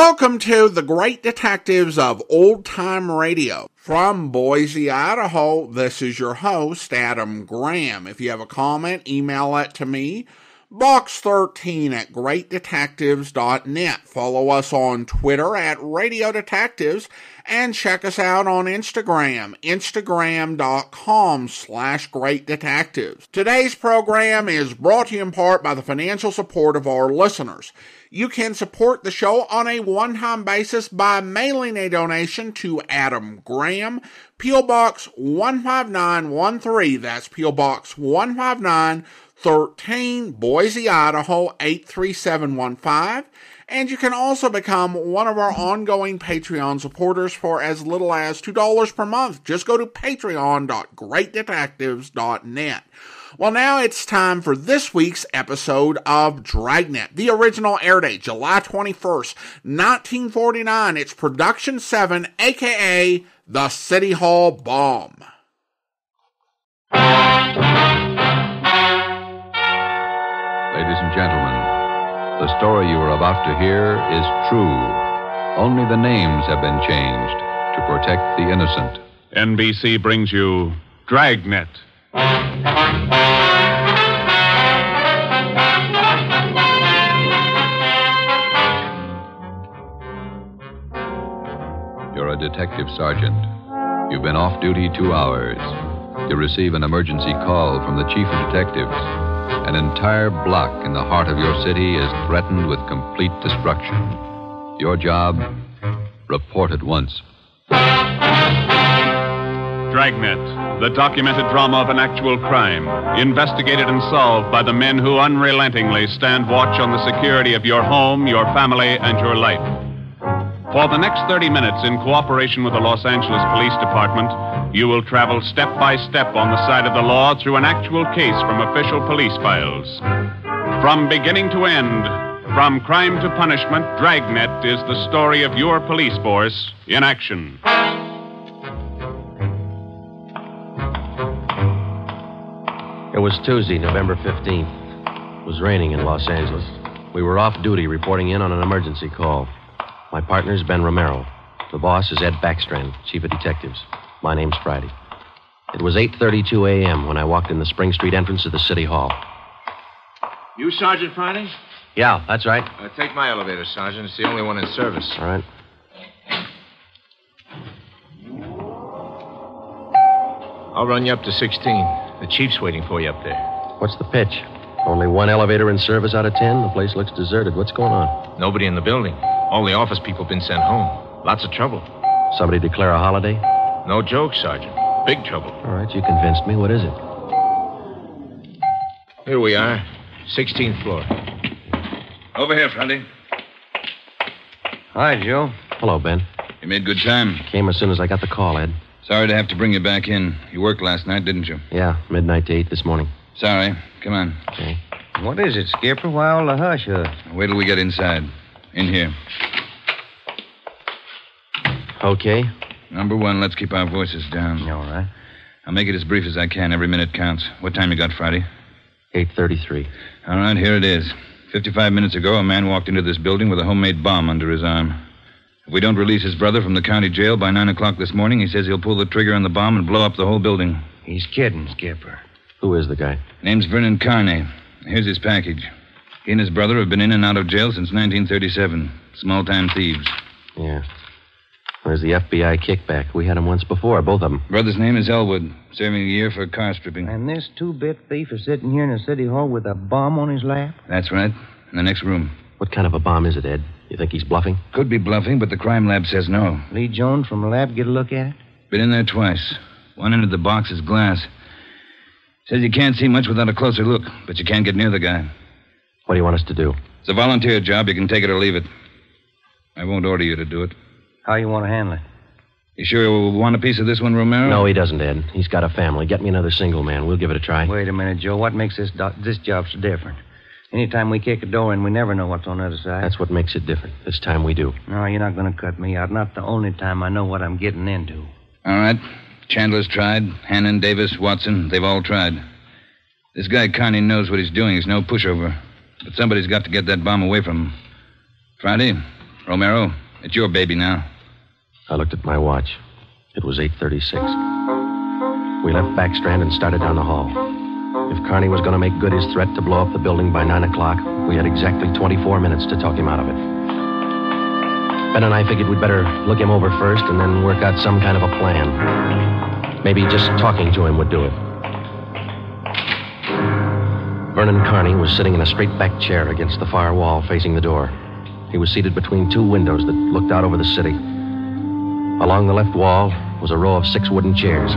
Welcome to the Great Detectives of Old Time Radio. From Boise, Idaho, this is your host, Adam Graham. If you have a comment, email it to me, box13@greatdetectives.net. Follow us on Twitter at Radio Detectives, and check us out on Instagram, instagram.com/greatdetectives. Today's program is brought to you in part by the financial support of our listeners. You can support the show on a one-time basis by mailing a donation to Adam Graham, P.O. Box 15913. That's P.O. Box 15913, Boise, Idaho 83715. And you can also become one of our ongoing Patreon supporters for as little as $2 per month. Just go to patreon.greatdetectives.net. Well, now it's time for this week's episode of Dragnet. The original air date, July 21st, 1949. It's Production 7, a.k.a. The City Hall Bomb. Ladies and gentlemen, the story you are about to hear is true. Only the names have been changed to protect the innocent. NBC brings you Dragnet. You're a detective sergeant. You've been off duty 2 hours. You receive an emergency call from the chief of detectives. An entire block in the heart of your city is threatened with complete destruction. Your job? Report at once. Dragnet, the documented drama of an actual crime, investigated and solved by the men who unrelentingly stand watch on the security of your home, your family, and your life. For the next 30 minutes, in cooperation with the Los Angeles Police Department, you will travel step by step on the side of the law through an actual case from official police files. From beginning to end, from crime to punishment, Dragnet is the story of your police force in action. It was Tuesday, November 15th. It was raining in Los Angeles. We were off duty reporting in on an emergency call. My partner's Ben Romero. The boss is Ed Backstrand, chief of detectives. My name's Friday. It was 8:32 a.m. when I walked in the Spring Street entrance of the City Hall. You Sergeant Friday? Yeah, that's right. Take my elevator, Sergeant. It's the only one in service. All right. I'll run you up to 16. The chief's waiting for you up there. What's the pitch? Only one elevator in service out of 10? The place looks deserted. What's going on? Nobody in the building. All the office people have been sent home. Lots of trouble. Somebody declare a holiday? No joke, Sergeant. Big trouble. All right, you convinced me. What is it? Here we are. 16th floor. Over here, Friday. Hi, Joe. Hello, Ben. You made good time. Came as soon as I got the call, Ed. Sorry to have to bring you back in. You worked last night, didn't you? Yeah, midnight to 8 this morning. Sorry. Come on. Okay. What is it, Skipper? Why all the hush-hush? Wait till we get inside. In here. Okay. Number one, let's keep our voices down. All right. I'll make it as brief as I can. Every minute counts. What time you got, Friday? 8:33. All right, here it is. 55 minutes ago, a man walked into this building with a homemade bomb under his arm. If we don't release his brother from the county jail by 9 o'clock this morning, he says he'll pull the trigger on the bomb and blow up the whole building. He's kidding, Skipper. Who is the guy? Name's Vernon Carney. Here's his package. He and his brother have been in and out of jail since 1937. Small-time thieves. Yeah. Where's the FBI kickback? We had him once before, both of them. Brother's name is Elwood, serving a year for car stripping. And this two-bit thief is sitting here in the city hall with a bomb on his lap? That's right. In the next room. What kind of a bomb is it, Ed? You think he's bluffing? Could be bluffing, but the crime lab says no. Lee Jones from the lab get a look at it? Been in there twice. One end of the box is glass. Says you can't see much without a closer look, but you can't get near the guy. What do you want us to do? It's a volunteer job. You can take it or leave it. I won't order you to do it. How you want to handle it? You sure you want a piece of this one, Romero? No, he doesn't, Ed. He's got a family. Get me another single man. We'll give it a try. Wait a minute, Joe. What makes this job so different? Anytime we kick a door in, we never know what's on the other side. That's what makes it different. This time we do. No, you're not going to cut me out. Not the only time I know what I'm getting into. All right. Chandler's tried. Hannon, Davis, Watson, they've all tried. This guy Carney knows what he's doing. He's no pushover. But somebody's got to get that bomb away from him. Friday, Romero, it's your baby now. I looked at my watch. It was 8:36. We left Backstrand and started down the hall. If Carney was going to make good his threat to blow up the building by 9 o'clock, we had exactly 24 minutes to talk him out of it. Ben and I figured we'd better look him over first and then work out some kind of a plan. Maybe just talking to him would do it. Vernon Carney was sitting in a straight-back chair against the far wall facing the door. He was seated between two windows that looked out over the city. Along the left wall was a row of 6 wooden chairs.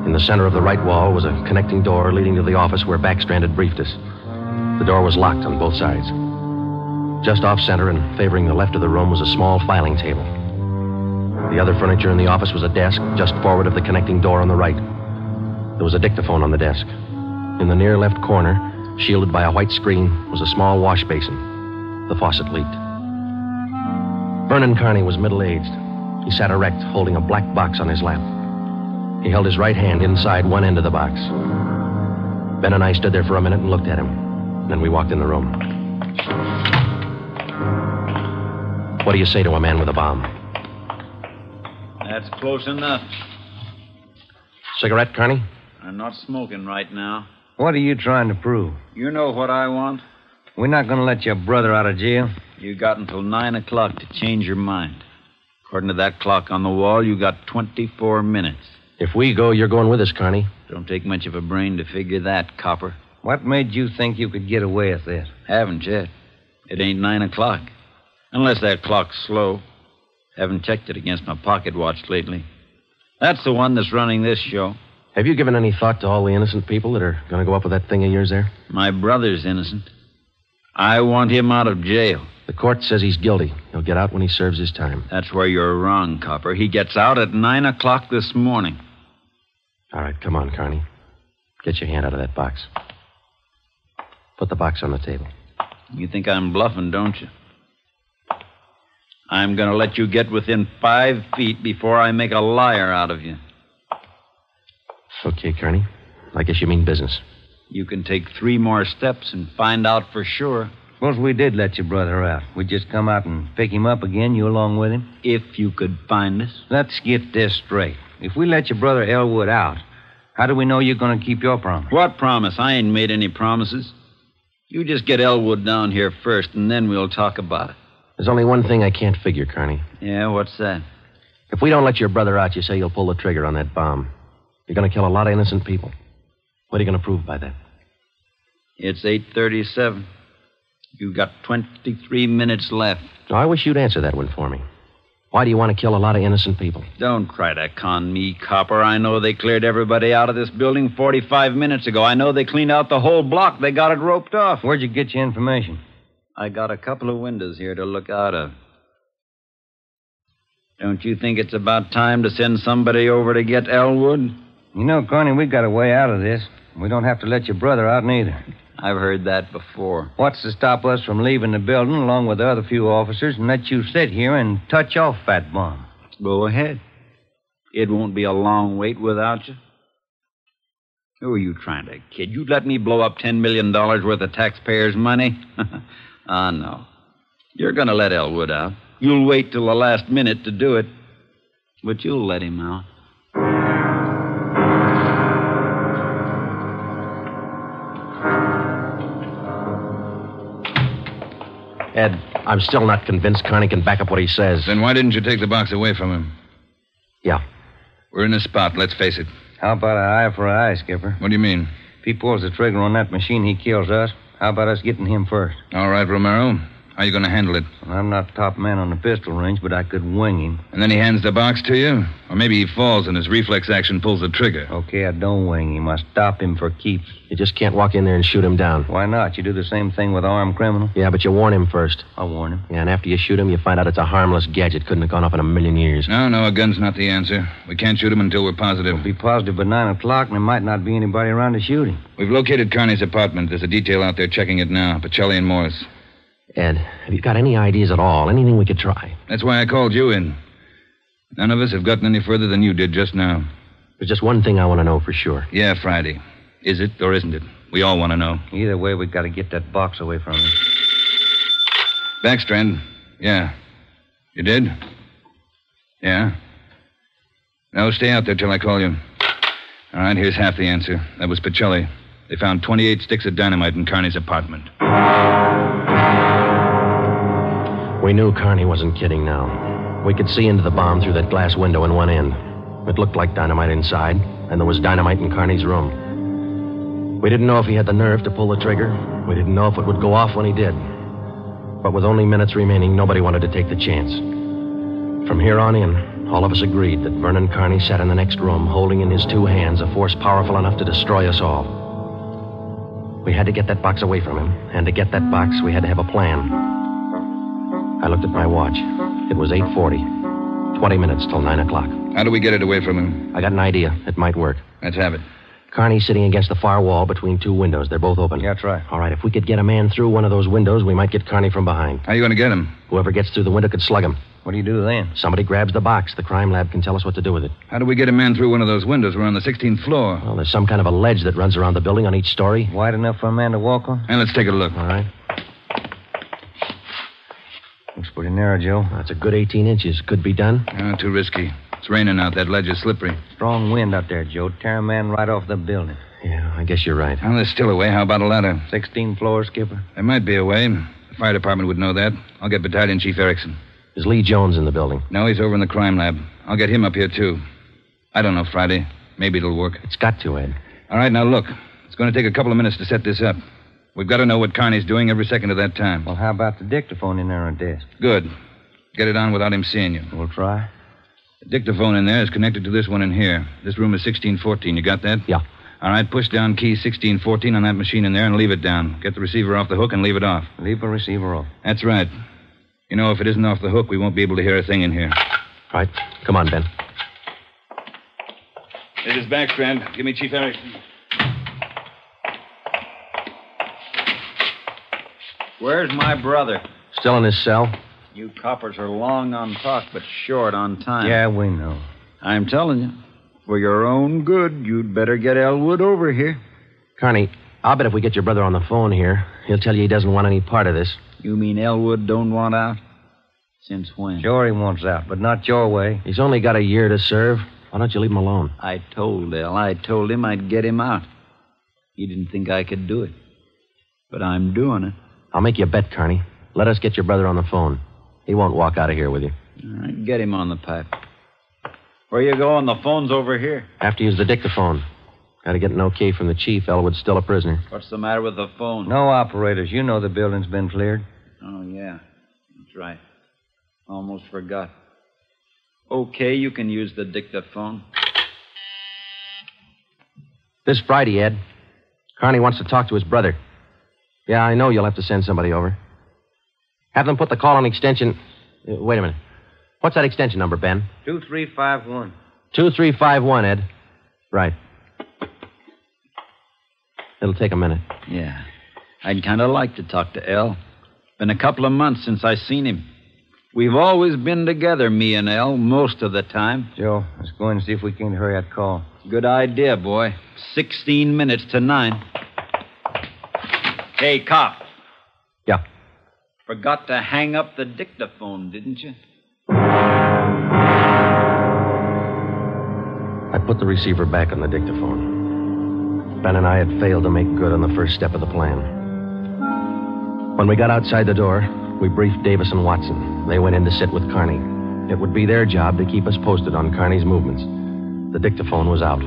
In the center of the right wall was a connecting door leading to the office where Backstrand had briefed us. The door was locked on both sides. Just off-center and favoring the left of the room was a small filing table. The other furniture in the office was a desk just forward of the connecting door on the right. There was a dictaphone on the desk. In the near left corner, shielded by a white screen, was a small wash basin. The faucet leaked. Vernon Carney was middle-aged. He sat erect, holding a black box on his lap. He held his right hand inside one end of the box. Ben and I stood there for a minute and looked at him. Then we walked in the room. What do you say to a man with a bomb? That's close enough. Cigarette, Carney? I'm not smoking right now. What are you trying to prove? You know what I want? We're not going to let your brother out of jail. You got until 9 o'clock to change your mind. According to that clock on the wall, you got 24 minutes. If we go, you're going with us, Carney. Don't take much of a brain to figure that, copper. What made you think you could get away with this? Haven't yet. It ain't 9 o'clock. Unless that clock's slow. Haven't checked it against my pocket watch lately. That's the one that's running this show. Have you given any thought to all the innocent people that are going to go up with that thing of yours there? My brother's innocent. I want him out of jail. The court says he's guilty. He'll get out when he serves his time. That's where you're wrong, copper. He gets out at 9 o'clock this morning. All right, come on, Carney. Get your hand out of that box. Put the box on the table. You think I'm bluffing, don't you? I'm going to let you get within 5 feet before I make a liar out of you. Okay, Carney. I guess you mean business. You can take 3 more steps and find out for sure. Suppose we did let your brother out. We'd just come out and pick him up again, you along with him? If you could find us. Let's get this straight. If we let your brother Elwood out, how do we know you're going to keep your promise? What promise? I ain't made any promises. You just get Elwood down here first, and then we'll talk about it. There's only one thing I can't figure, Carney. Yeah, what's that? If we don't let your brother out, you say you'll pull the trigger on that bomb. You're going to kill a lot of innocent people. What are you going to prove by that? It's 8:37. You've got 23 minutes left. Oh, I wish you'd answer that one for me. Why do you want to kill a lot of innocent people? Don't try to con me, copper. I know they cleared everybody out of this building 45 minutes ago. I know they cleaned out the whole block. They got it roped off. Where'd you get your information? I got a couple of windows here to look out of. Don't you think it's about time to send somebody over to get Elwood? You know, Carney, we got a way out of this. We don't have to let your brother out neither. I've heard that before. What's to stop us from leaving the building along with the other few officers and let you sit here and touch off that bomb? Go ahead. It won't be a long wait without you. Who are you trying to kid? You'd let me blow up $10 million worth of taxpayers' money? No. You're going to let Elwood out. You'll wait till the last minute to do it. But you'll let him out. Ed, I'm still not convinced Carney can back up what he says. Then why didn't you take the box away from him? Yeah. We're in a spot, let's face it. How about an eye for an eye, Skipper? What do you mean? If he pulls the trigger on that machine, he kills us. How about us getting him first? All right, Romero. How are you going to handle it? Well, I'm not top man on the pistol range, but I could wing him. And then he hands the box to you? Or maybe he falls and his reflex action pulls the trigger. Okay, I don't wing him. I stop him for keeps. You just can't walk in there and shoot him down. Why not? You do the same thing with an armed criminal. Yeah, but you warn him first. I'll warn him. Yeah, and after you shoot him, you find out it's a harmless gadget. Couldn't have gone off in a million years. No, a gun's not the answer. We can't shoot him until we're positive. We'll be positive by 9 o'clock, and there might not be anybody around to shoot him. We've located Carney's apartment. There's a detail out there checking it now. Pacelli and Morris. Ed, have you got any ideas at all? Anything we could try? That's why I called you in. None of us have gotten any further than you did just now. There's just one thing I want to know for sure. Yeah, Friday. Is it or isn't it? We all want to know. Either way, we've got to get that box away from him. Backstrand. Yeah. You did? Yeah. No, stay out there till I call you. All right, here's half the answer. That was Pacelli. They found 28 sticks of dynamite in Carney's apartment. We knew Carney wasn't kidding now. We could see into the bomb through that glass window in one end. It looked like dynamite inside, and there was dynamite in Carney's room. We didn't know if he had the nerve to pull the trigger. We didn't know if it would go off when he did. But with only minutes remaining, nobody wanted to take the chance. From here on in, all of us agreed that Vernon Carney sat in the next room, holding in his two hands a force powerful enough to destroy us all. We had to get that box away from him, and to get that box, we had to have a plan. I looked at my watch. It was 8:40. 20 minutes till 9 o'clock. How do we get it away from him? I got an idea. It might work. Let's have it. Carney's sitting against the far wall between two windows. They're both open. Yeah, that's right. All right, if we could get a man through one of those windows, we might get Carney from behind. How are you going to get him? Whoever gets through the window could slug him. What do you do then? Somebody grabs the box. The crime lab can tell us what to do with it. How do we get a man through one of those windows? We're on the 16th floor. Well, there's some kind of a ledge that runs around the building on each story. Wide enough for a man to walk on? And let's take a look. All right. Looks pretty narrow, Joe. That's a good 18 inches. Could be done. Too risky. It's raining out. That ledge is slippery. Strong wind out there, Joe. Tear a man right off the building. Yeah, I guess you're right. Well, there's still a way. How about a ladder? 16 floors, Skipper. There might be a way. The fire department would know that. I'll get Battalion Chief Erickson. Is Lee Jones in the building? No, he's over in the crime lab. I'll get him up here, too. I don't know, Friday. Maybe it'll work. It's got to, Ed. All right, now look. It's going to take a couple of minutes to set this up. We've got to know what Carney's doing every second of that time. Well, how about the dictaphone in there on the desk? Good. Get it on without him seeing you. We'll try. The dictaphone in there is connected to this one in here. This room is 1614. You got that? Yeah. All right, push down key 1614 on that machine in there and leave it down. Get the receiver off the hook and leave it off. Leave the receiver off. That's right. You know, if it isn't off the hook, we won't be able to hear a thing in here. Right. Come on, Ben. This is Backstrand. Give me Chief Erickson. Where's my brother? Still in his cell? You coppers are long on talk, but short on time. Yeah, we know. I'm telling you, for your own good, you'd better get Elwood over here. Carney, I'll bet if we get your brother on the phone here, he'll tell you he doesn't want any part of this. You mean Elwood don't want out? Since when? Sure he wants out, but not your way. He's only got a year to serve. Why don't you leave him alone? I told him I'd get him out. He didn't think I could do it. But I'm doing it. I'll make you a bet, Carney. Let us get your brother on the phone. He won't walk out of here with you. All right, get him on the pipe. Where you going? The phone's over here. Have to use the dictaphone. Got to get an okay from the chief. Elwood's still a prisoner. What's the matter with the phone? No operators. You know the building's been cleared. Oh, yeah. That's right. Almost forgot. Okay, you can use the dictaphone. This Friday, Ed. Carney wants to talk to his brother. Yeah, I know you'll have to send somebody over. Have them put the call on extension... wait a minute. What's that extension number, Ben? 2351. 2351, Ed. Right. It'll take a minute. Yeah. I'd kind of like to talk to El. Been a couple of months since I seen him. We've always been together, me and El, most of the time. Joe, let's go in and see if we can hurry that call. Good idea, boy. 16 minutes to 9. Hey, cop. Yeah. Forgot to hang up the dictaphone, didn't you? I put the receiver back on the dictaphone. Ben and I had failed to make good on the first step of the plan. When we got outside the door, we briefed Davis and Watson. They went in to sit with Carney. It would be their job to keep us posted on Carney's movements. The dictaphone was out.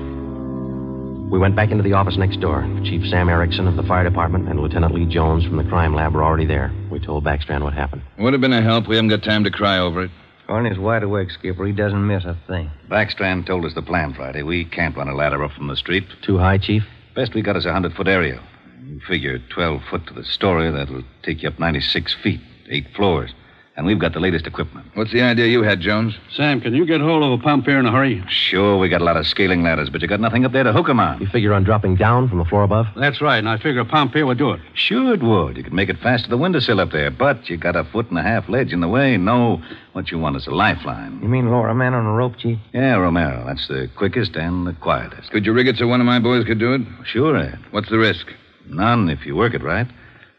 We went back into the office next door. Chief Sam Erickson of the fire department and Lieutenant Lee Jones from the crime lab were already there. We told Backstrand what happened. Would have been a help. We haven't got time to cry over it. Carney's wide awake, Skipper. He doesn't miss a thing. Backstrand told us the plan Friday. We can't run a ladder up from the street. Too high, Chief? Best we got is a 100-foot area. You figure 12 foot to the story, that'll take you up 96 feet, 8 floors. And we've got the latest equipment. What's the idea you had, Jones? Sam, can you get hold of a pump here in a hurry? Sure, we got a lot of scaling ladders, but you got nothing up there to hook 'em on. You figure on dropping down from the floor above? That's right, and I figure a pump here would do it. Sure it would. You could make it fast to the windowsill up there, but you got a 1.5 foot ledge in the way. No, what you want is a lifeline. You mean lower a man on a rope, Chief? Yeah, Romero. That's the quickest and the quietest. Could you rig it so one of my boys could do it? Sure, Ed. What's the risk? None if you work it right.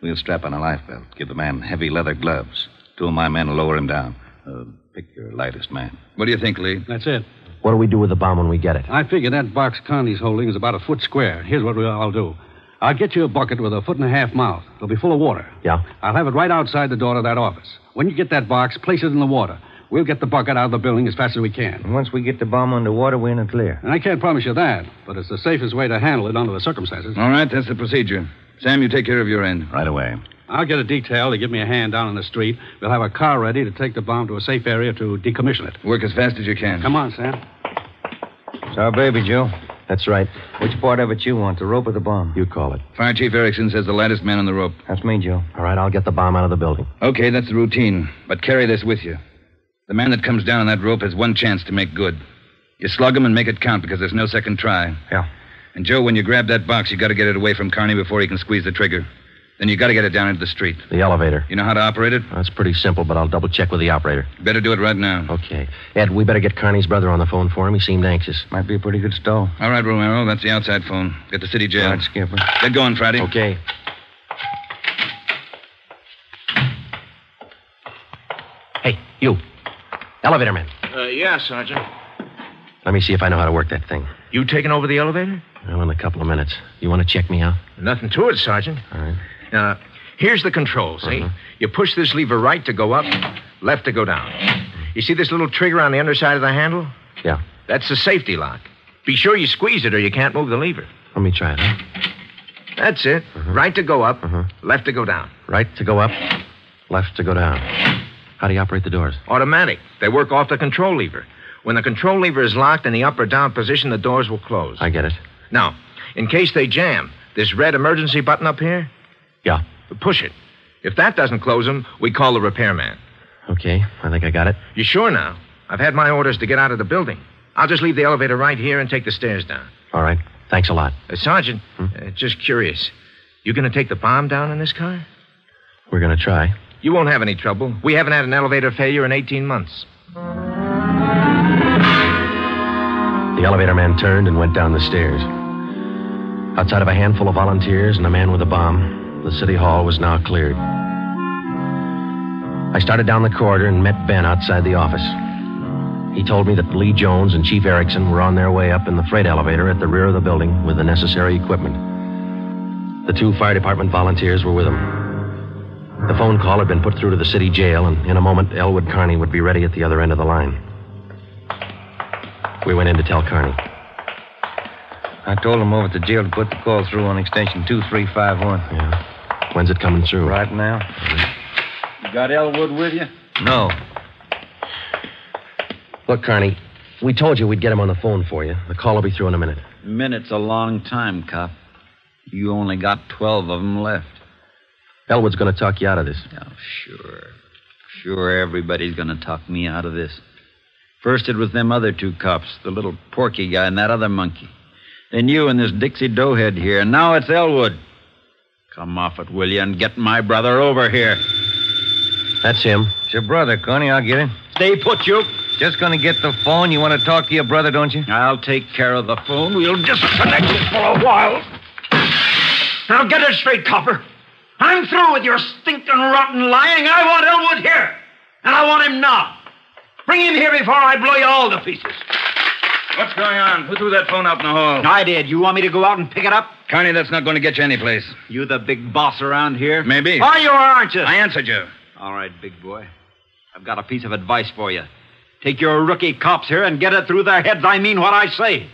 We'll strap on a life belt, give the man heavy leather gloves. 2 of my men will lower him down. Pick your lightest man. What do you think, Lee? That's it. What do we do with the bomb when we get it? I figure that box Connie's holding is about a foot square. Here's what I'll do. I'll get you a bucket with a 1.5 foot mouth. It'll be full of water. Yeah? I'll have it right outside the door of that office. When you get that box, place it in the water. We'll get the bucket out of the building as fast as we can. And once we get the bomb underwater, we're in the clear. And I can't promise you that, but it's the safest way to handle it under the circumstances. All right, that's the procedure. Sam, you take care of your end. Right away. I'll get a detail to give me a hand down on the street. We'll have a car ready to take the bomb to a safe area to decommission it. Work as fast as you can. Come on, Sam. It's our baby, Joe. That's right. Which part of it you want, the rope or the bomb? You call it. Fire Chief Erickson says the lightest man on the rope. That's me, Joe. All right, I'll get the bomb out of the building. Okay, that's the routine. But carry this with you. The man that comes down on that rope has one chance to make good. You slug him and make it count because there's no second try. Yeah. And, Joe, when you grab that box, you got to get it away from Carney before he can squeeze the trigger. Then you got to get it down into the street. The elevator. You know how to operate it? That's pretty simple, but I'll double check with the operator. Better do it right now. Okay. Ed, we better get Carney's brother on the phone for him. He seemed anxious. Might be a pretty good stall. All right, Romero. That's the outside phone. Get the city jail. All right, Skipper. Get going, Friday. Okay. Hey, you. Elevator man. Yeah, Sergeant. Let me see if I know how to work that thing. You taking over the elevator? Well, in a couple of minutes. You want to check me out? Nothing to it, Sergeant. All right. Now, here's the control, see? You push this lever right to go up, left to go down. You see this little trigger on the underside of the handle? Yeah. That's the safety lock. Be sure you squeeze it or you can't move the lever. Let me try it, huh? That's it. Right to go up, left to go down. Right to go up, left to go down. How do you operate the doors? Automatic. They work off the control lever. When the control lever is locked in the up or down position, the doors will close. I get it. Now, in case they jam, this red emergency button up here, Yeah. push it. If that doesn't close them, we call the repairman. Okay, I think I got it. You sure now? I've had my orders to get out of the building. I'll just leave the elevator right here and take the stairs down. All right. Thanks a lot. Sergeant, just curious. You going to take the bomb down in this car? We're going to try. You won't have any trouble. We haven't had an elevator failure in 18 months. The elevator man turned and went down the stairs. Outside of a handful of volunteers and a man with a bomb, the city hall was now cleared. I started down the corridor and met Ben outside the office. He told me that Lee Jones and Chief Erickson were on their way up in the freight elevator at the rear of the building with the necessary equipment. The 2 fire department volunteers were with them. The phone call had been put through to the city jail, and in a moment, Elwood Carney would be ready at the other end of the line. We went in to tell Carney. I told him over at the jail to put the call through on extension 2351. Yeah. When's it coming through? Right now? You got Elwood with you? No. Look, Carney, we told you we'd get him on the phone for you. The call will be through in a minute. A minute's a long time, cop. You only got 12 of them left. Elwood's going to talk you out of this. Oh, sure. Sure, everybody's going to talk me out of this. First it was them other 2 cops, the little Porky guy and that other monkey. Then you and this Dixie Doughhead here, and now it's Elwood. Come off it, will you, and get my brother over here. That's him. It's your brother, Connie. I'll get him. Stay put, you. Just gonna get the phone. You want to talk to your brother, don't you? I'll take care of the phone. We'll disconnect it for a while. Now get it straight, copper. I'm through with your stinking rotten lying. I want Elwood here. And I want him now. Bring him here before I blow you all to pieces. What's going on? Who threw that phone out in the hall? I did. You want me to go out and pick it up? Carney, that's not going to get you anyplace. You the big boss around here? Maybe. Are you or aren't you? I answered you. All right, big boy. I've got a piece of advice for you. Take your rookie cops here and get it through their heads. I mean what I say.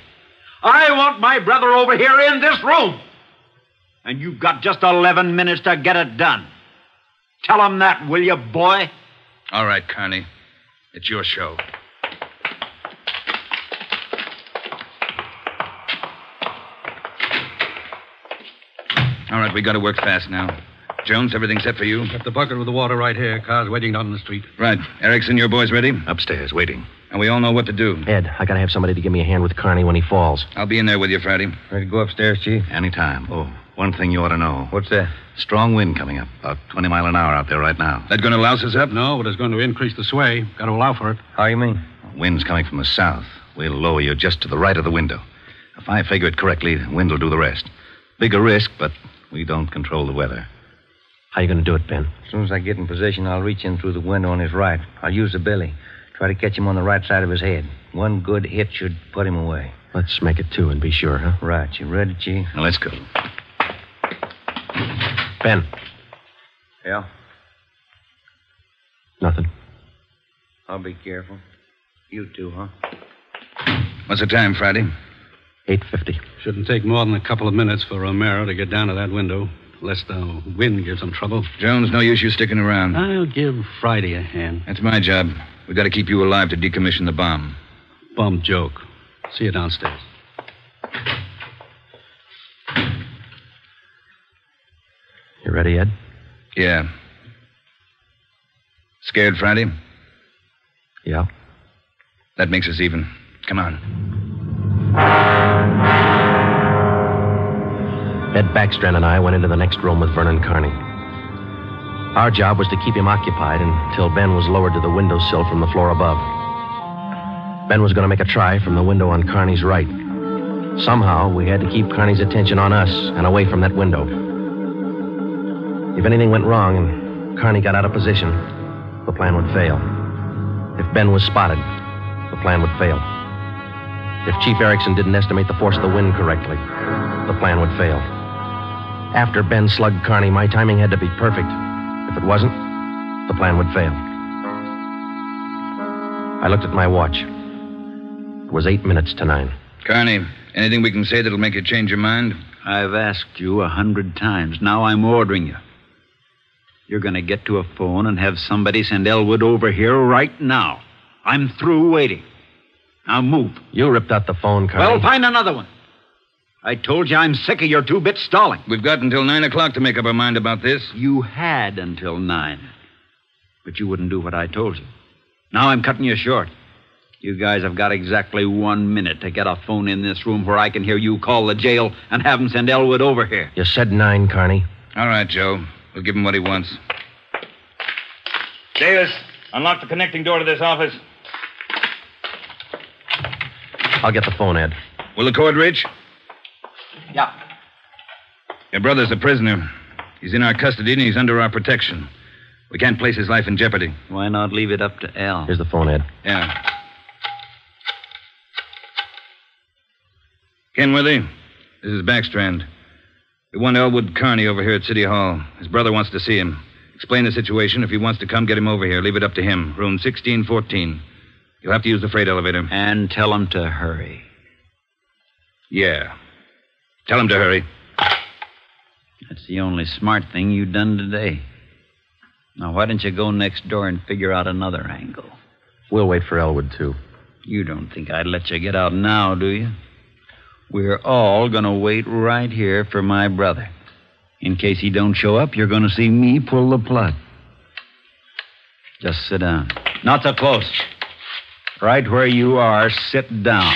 I want my brother over here in this room. And you've got just 11 minutes to get it done. Tell them that, will you, boy? All right, Carney. It's your show. All right, we got to work fast now. Jones, everything set for you? Got the bucket with the water right here. Car's waiting down on the street. Right. Erickson, your boys ready? Upstairs, waiting. And we all know what to do. Ed, I got to have somebody to give me a hand with Carney when he falls. I'll be in there with you, Friday. Ready to go upstairs, Chief? Anytime. Oh, one thing you ought to know. What's that? Strong wind coming up. About 20 miles an hour out there right now. That going to louse us up? No, but it's going to increase the sway. Got to allow for it. How you mean? Wind's coming from the south. We'll lower you just to the right of the window. If I figure it correctly, the wind will do the rest. Bigger risk, but we don't control the weather. How you going to do it, Ben? As soon as I get in position, I'll reach in through the window on his right. I'll use the billy. Try to catch him on the right side of his head. One good hit should put him away. Let's make it 2 and be sure, huh? Right. You ready, Chief? Now, let's go. Ben. Yeah? Nothing. I'll be careful. You too, huh? What's the time, Friday? 8:50. Shouldn't take more than a couple of minutes for Romero to get down to that window, lest the wind gives him trouble. Jones, no use you sticking around. I'll give Friday a hand. That's my job. We've got to keep you alive to decommission the bomb. Bum joke. See you downstairs. You ready, Ed? Yeah. Scared, Friday? Yeah. That makes us even. Come on. Ed Backstrand and I went into the next room with Vernon Carney. Our job was to keep him occupied until Ben was lowered to the windowsill from the floor above. Ben was going to make a try from the window on Carney's right. Somehow, we had to keep Carney's attention on us and away from that window. If anything went wrong and Carney got out of position, the plan would fail. If Ben was spotted, the plan would fail. If Chief Erickson didn't estimate the force of the wind correctly, the plan would fail. After Ben slugged Carney, my timing had to be perfect. If it wasn't, the plan would fail. I looked at my watch. It was 8 minutes to 9. Carney, anything we can say that'll make you change your mind? I've asked you 100 times. Now I'm ordering you. You're going to get to a phone and have somebody send Elwood over here right now. I'm through waiting. Now move. You ripped out the phone, Carney. Well, find another one. I told you I'm sick of your 2-bit stalling. We've got until 9 o'clock to make up our mind about this. You had until 9. But you wouldn't do what I told you. Now I'm cutting you short. You guys have got exactly 1 minute to get a phone in this room where I can hear you call the jail and have them send Elwood over here. You said 9, Carney. All right, Joe. We'll give him what he wants. Davis, unlock the connecting door to this office. I'll get the phone, Ed. Will the cord reach? Yeah. Your brother's a prisoner. He's in our custody and he's under our protection. We can't place his life in jeopardy. Why not leave it up to Al? Here's the phone, Ed. Yeah. Kenworthy, this is Backstrand. We want Elwood Carney over here at City Hall. His brother wants to see him. Explain the situation. If he wants to come, get him over here. Leave it up to him. Room 1614. You'll have to use the freight elevator. And tell him to hurry. Yeah. Tell him to hurry. That's the only smart thing you've done today. Now, why don't you go next door and figure out another angle? We'll wait for Elwood, too. You don't think I'd let you get out now, do you? We're all going to wait right here for my brother. In case he don't show up, you're going to see me pull the plug. Just sit down. Not so close. Right where you are, sit down.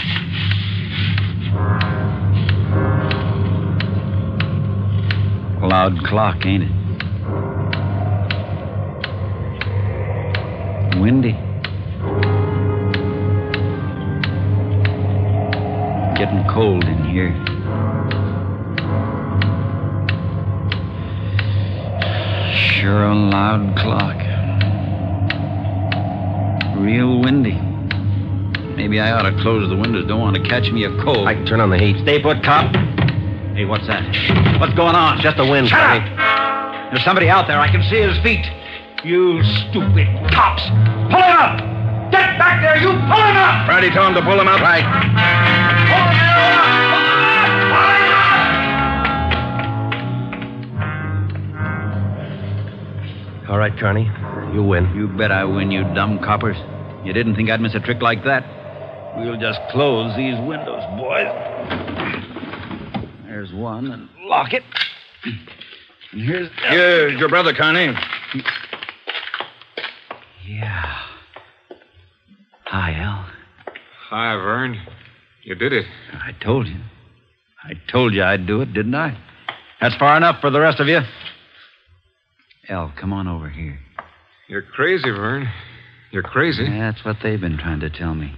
Loud clock, ain't it? Windy. Getting cold in here. Sure a loud clock. Real windy. Maybe I ought to close the windows. Don't want to catch me a cold. I can turn on the heat. Stay put, cop. Hey, what's that? What's going on? Just the wind, Shut Carney. up! There's somebody out there. I can see his feet. You stupid cops. Pull him up! Get back there, you! Pull him up! Friday told him to pull him up. Right. Pull him up! Pull him up! All right, Carney. You win. You bet I win, you dumb coppers. You didn't think I'd miss a trick like that? We'll just close these windows, boys. There's one, and lock it. And here's... Here's your brother, Carney. Yeah. Hi, Al. Hi, Vern. You did it. I told you. I told you I'd do it, didn't I? That's far enough for the rest of you. Al, come on over here. You're crazy, Vern. You're crazy. That's what they've been trying to tell me.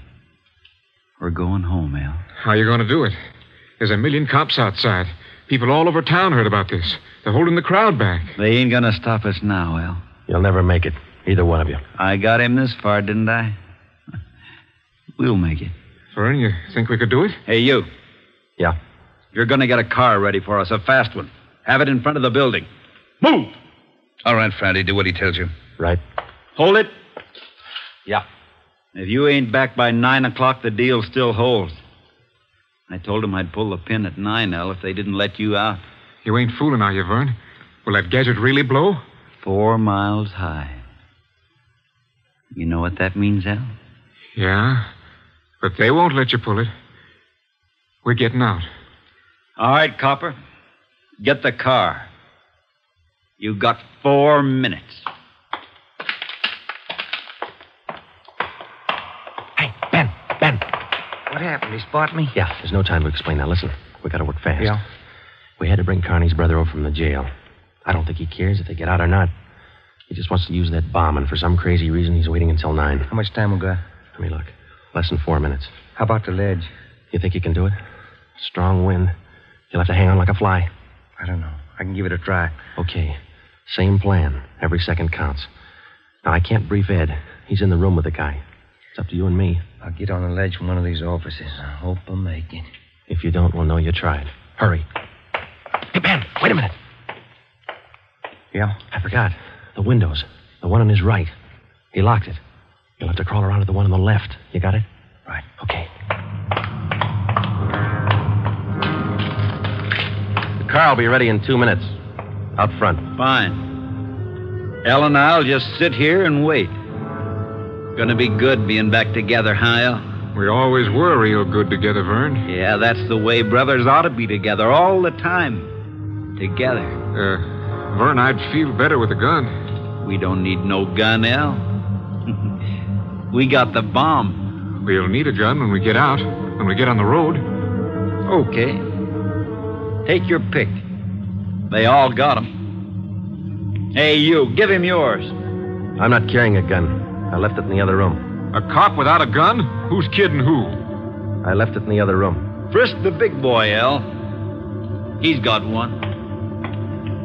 We're going home, Al. How are you going to do it? There's a million cops outside. People all over town heard about this. They're holding the crowd back. They ain't gonna stop us now, Al. You'll never make it, either one of you. I got him this far, didn't I? We'll make it. Vern, you think we could do it? Hey, you. Yeah. You're gonna get a car ready for us, a fast one. Have it in front of the building. Move! All right, Friday, do what he tells you. Right. Hold it. Yeah. If you ain't back by 9 o'clock, the deal still holds. I told them I'd pull the pin at 9, Al, if they didn't let you out. You ain't fooling, are you, Vern? Will that gadget really blow? 4 miles high. You know what that means, Al? Yeah, but they won't let you pull it. We're getting out. All right, Copper. Get the car. You got 4 minutes. Hey, Ben. What happened? He spot me? Yeah, there's no time to explain that. Listen, we gotta work fast. Yeah. We had to bring Carney's brother over from the jail. I don't think he cares if they get out or not. He just wants to use that bomb, and for some crazy reason, he's waiting until 9. How much time we got? Let me look. Less than 4 minutes. How about the ledge? You think you can do it? Strong wind. You'll have to hang on like a fly. I don't know. I can give it a try. Okay. Same plan. Every second counts. Now, I can't brief Ed. He's in the room with the guy. It's up to you and me. I'll get on the ledge from one of these offices. I hope I make it. If you don't, we'll know you tried. Hurry. Hey, Ben, wait a minute. Yeah? I forgot. The windows. The one on his right. He locked it. You'll have to crawl around to the one on the left. You got it? Right. Okay. The car will be ready in 2 minutes. Out front. Fine. El and I'll just sit here and wait. Gonna be good being back together, huh, El? We always were real good together, Vern. Yeah, that's the way brothers ought to be together all the time. Together. Vern, I'd feel better with a gun. We don't need no gun, El. We got the bomb. We'll need a gun when we get out, when we get on the road. Okay. Take your pick. They all got 'em. Hey, you, give him yours. I'm not carrying a gun. I left it in the other room. A cop without a gun? Who's kidding who? I left it in the other room. Frisk the big boy, El. He's got one.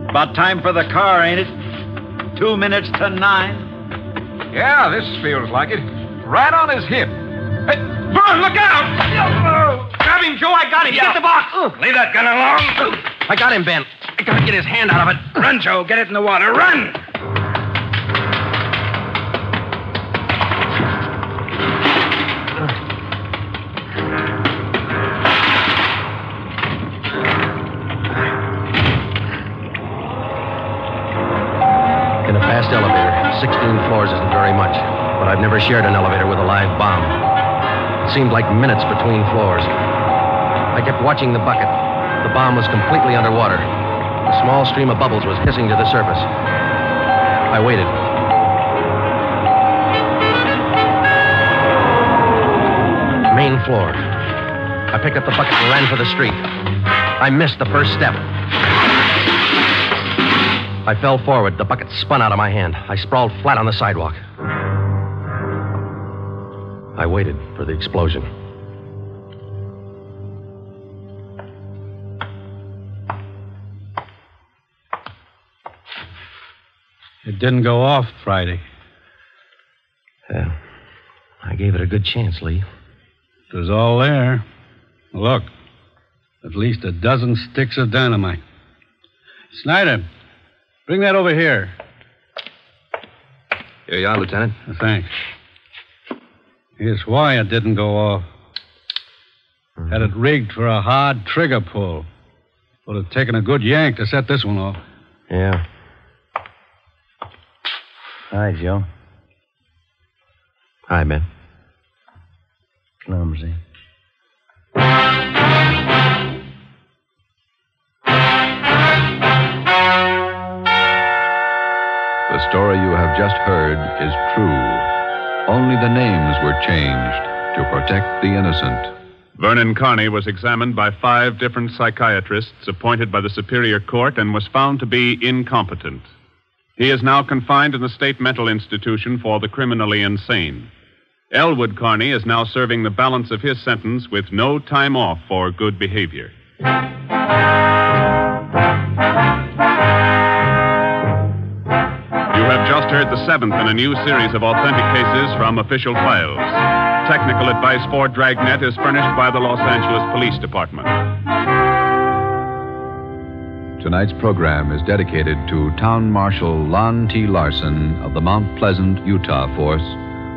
About time for the car, ain't it? 2 minutes to 9. Yeah, this feels like it. Right on his hip. Hey, Burr, look out! Grab him, Joe. I got him. Get the box. Leave that gun alone. I got him, Ben. I gotta get his hand out of it. Run, Joe. Get it in the water. Run! In a fast elevator, 16 floors isn't very much, but I've never shared an elevator with a live bomb. It seemed like minutes between floors. I kept watching the bucket. The bomb was completely underwater. A small stream of bubbles was hissing to the surface. I waited. Main floor. I picked up the bucket and ran for the street. I missed the first step. I fell forward. The bucket spun out of my hand. I sprawled flat on the sidewalk. I waited for the explosion. It didn't go off Friday. I gave it a good chance, Lee. It was all there. Look, at least a dozen sticks of dynamite. Snyder, bring that over here. Here you are, Lieutenant. Thanks. Here's why it didn't go off. Had it rigged for a hard trigger pull. Would have taken a good yank to set this one off. Yeah. Hi, Joe. Hi, Ben. Clumsy. The story you have just heard is true. Only the names were changed to protect the innocent. Vernon Carney was examined by 5 different psychiatrists appointed by the Superior Court and was found to be incompetent. He is now confined in the state mental institution for the criminally insane. Elwood Carney is now serving the balance of his sentence with no time off for good behavior. just heard the seventh in a new series of authentic cases from official files. Technical advice for Dragnet is furnished by the Los Angeles Police Department. Tonight's program is dedicated to Town Marshal Lon T. Larson of the Mount Pleasant, Utah Force,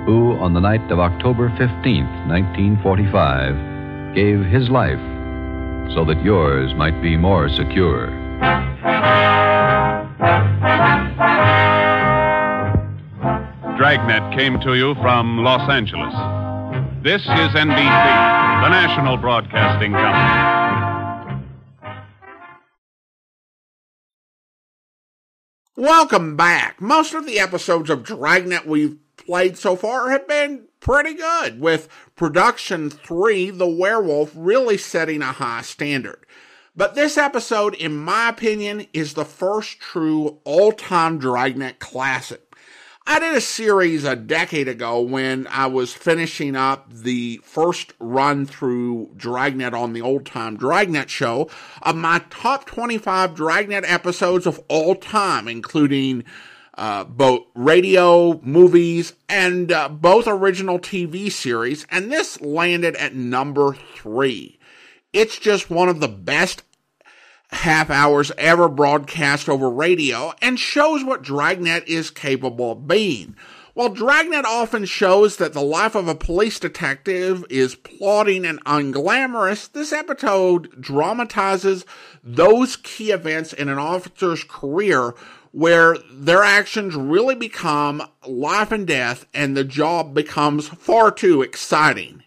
who, on the night of October 15th, 1945, gave his life so that yours might be more secure. Dragnet came to you from Los Angeles. This is NBC, the national broadcasting company. Welcome back. Most of the episodes of Dragnet we've played so far have been pretty good, with Production 3, The Werewolf, really setting a high standard. But this episode, in my opinion, is the first true all-time Dragnet classic. I did a series a decade ago when I was finishing up the first run through Dragnet on the Old Time Dragnet show of my top 25 Dragnet episodes of all time, including both radio, movies, and both original TV series, and this landed at number 3. It's just one of the best half hours ever broadcast over radio and shows what Dragnet is capable of being. While Dragnet often shows that the life of a police detective is plodding and unglamorous, this episode dramatizes those key events in an officer's career where their actions really become life and death and the job becomes far too exciting.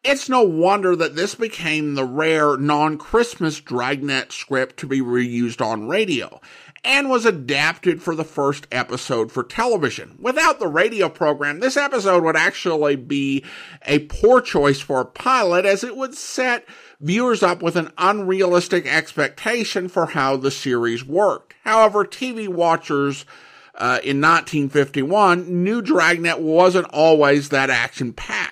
It's no wonder that this became the rare non-Christmas Dragnet script to be reused on radio, and was adapted for the first episode for television. Without the radio program, this episode would actually be a poor choice for a pilot, as it would set viewers up with an unrealistic expectation for how the series worked. However, TV watchers in 1951 knew Dragnet wasn't always that action-packed.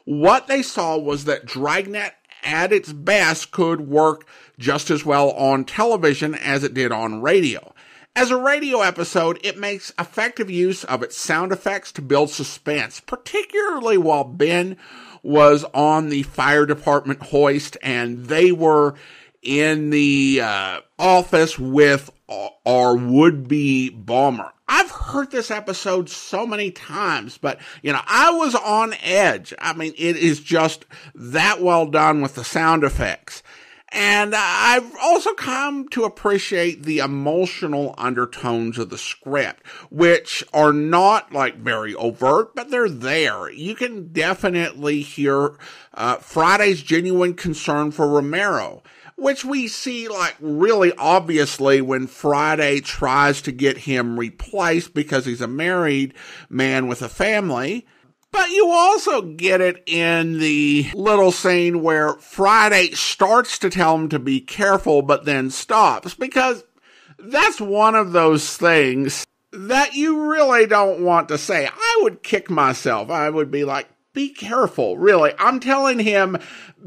What they saw was that Dragnet at its best could work just as well on television as it did on radio. As a radio episode, it makes effective use of its sound effects to build suspense, particularly while Ben was on the fire department hoist and they were in the office with our would-be bomber. I've heard this episode so many times, but, I was on edge. I mean, it is just that well done with the sound effects. And I've also come to appreciate the emotional undertones of the script, which are not, very overt, but they're there. You can definitely hear Friday's genuine concern for Romero, which we see, really obviously when Friday tries to get him replaced because he's a married man with a family. But you also get it in the little scene where Friday starts to tell him to be careful, but then stops, because that's one of those things that you really don't want to say. I would kick myself. I would be like, be careful, really. I'm telling him,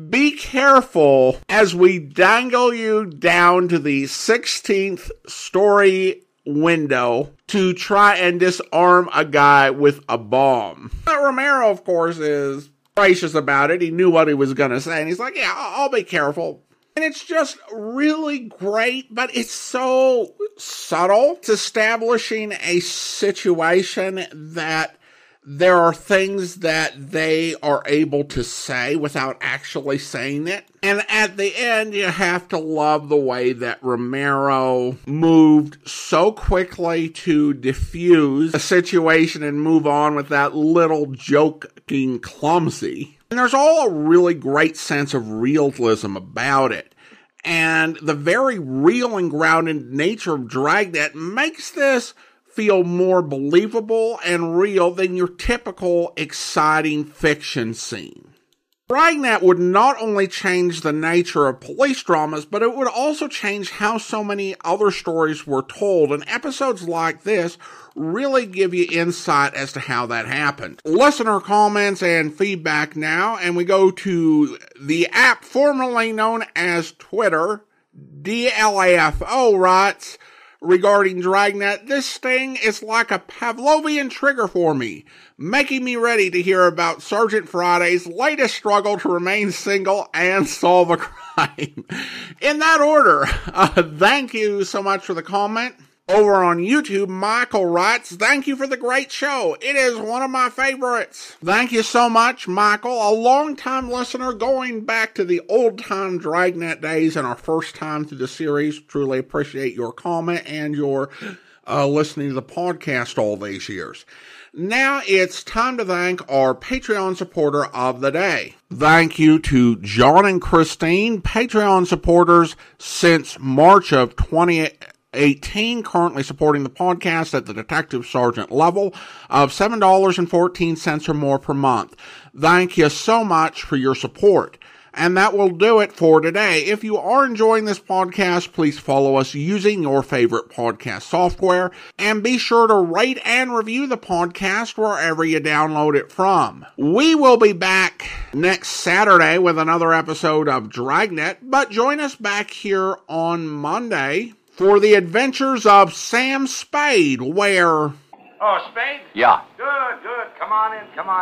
be careful as we dangle you down to the 16th story window to try and disarm a guy with a bomb. But Romero, of course, is gracious about it. He knew what he was going to say, and he's like, yeah, I'll be careful. And it's just really great, but it's so subtle. It's establishing a situation that there are things that they are able to say without actually saying it. And at the end, you have to love the way that Romero moved so quickly to diffuse a situation and move on with that little joking clumsy. And there's all a really great sense of realism about it. And the very real and grounded nature of Dragnet makes this feel more believable and real than your typical exciting fiction scene. Dragnet would not only change the nature of police dramas, but it would also change how so many other stories were told, and episodes like this really give you insight as to how that happened. Listener comments and feedback now, and we go to the app formerly known as Twitter. DLAFO writes, regarding Dragnet, this sting is like a Pavlovian trigger for me, making me ready to hear about Sergeant Friday's latest struggle to remain single and solve a crime. In that order, thank you so much for the comment. Over on YouTube, Michael writes, "Thank you for the great show. It is one of my favorites." Thank you so much, Michael, a long-time listener going back to the old-time Dragnet days and our first time through the series. Truly appreciate your comment and your listening to the podcast all these years. Now it's time to thank our Patreon supporter of the day. Thank you to John and Christine, Patreon supporters since March of 2018, currently supporting the podcast at the detective sergeant level of $7.14 or more per month. Thank you so much for your support. And that will do it for today. If you are enjoying this podcast, please follow us using your favorite podcast software, and be sure to rate and review the podcast wherever you download it from. We will be back next Saturday with another episode of Dragnet, but join us back here on Monday for the adventures of Sam Spade, where... Oh, Spade? Yeah. Good. Come on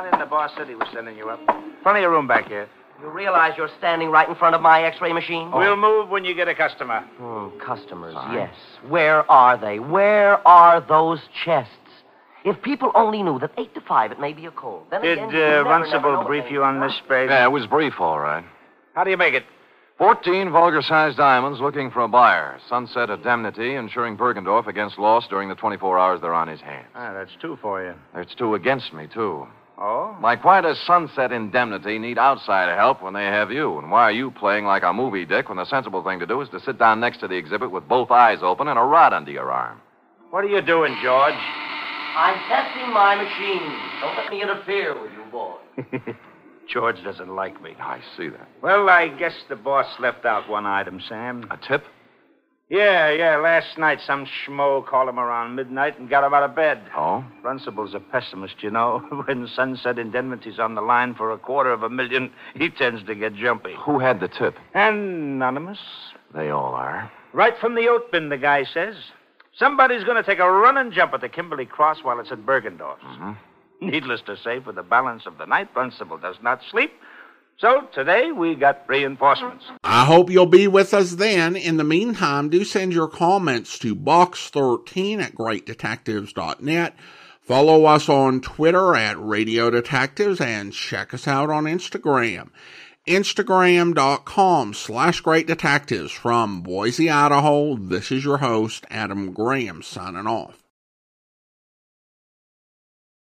in. The boss said he was sending you up. Plenty of room back here. You realize you're standing right in front of my x-ray machine? We'll move when you get a customer. Customers, yes. Where are they? Where are those chests? If people only knew that 8 to 5 it may be a cold. Then Did Runcible brief you on this, Spade? Yeah, it was brief, all right. How do you make it? 14 vulgar-sized diamonds looking for a buyer. Sunset indemnity insuring Bergendorf against loss during the 24 hours they're on his hands. That's 2 for you. There's 2 against me, too. Oh? Like, why does Sunset Indemnity need outside help when they have you? And why are you playing like a movie dick when the sensible thing to do is to sit down next to the exhibit with both eyes open and a rod under your arm? What are you doing, George? I'm testing my machine. Don't let me interfere with you, boy. George doesn't like me. I see that. Well, I guess the boss left out one item, Sam. A tip? Yeah. Last night, some schmo called him around midnight and got him out of bed. Oh? Runcible's a pessimist, you know. When Sunset Indemnity's on the line for $250,000, he tends to get jumpy. Who had the tip? Anonymous. They all are. Right from the oat bin, the guy says. Somebody's going to take a running jump at the Kimberly Cross while it's at Bergendorf's. Mm-hmm. Needless to say, for the balance of the night, Runcible does not sleep. So today we got reinforcements. I hope you'll be with us then. In the meantime, do send your comments to box13@greatdetectives.net. Follow us on Twitter at Radio Detectives and check us out on Instagram. Instagram.com/greatdetectives. From Boise, Idaho, this is your host, Adam Graham, signing off.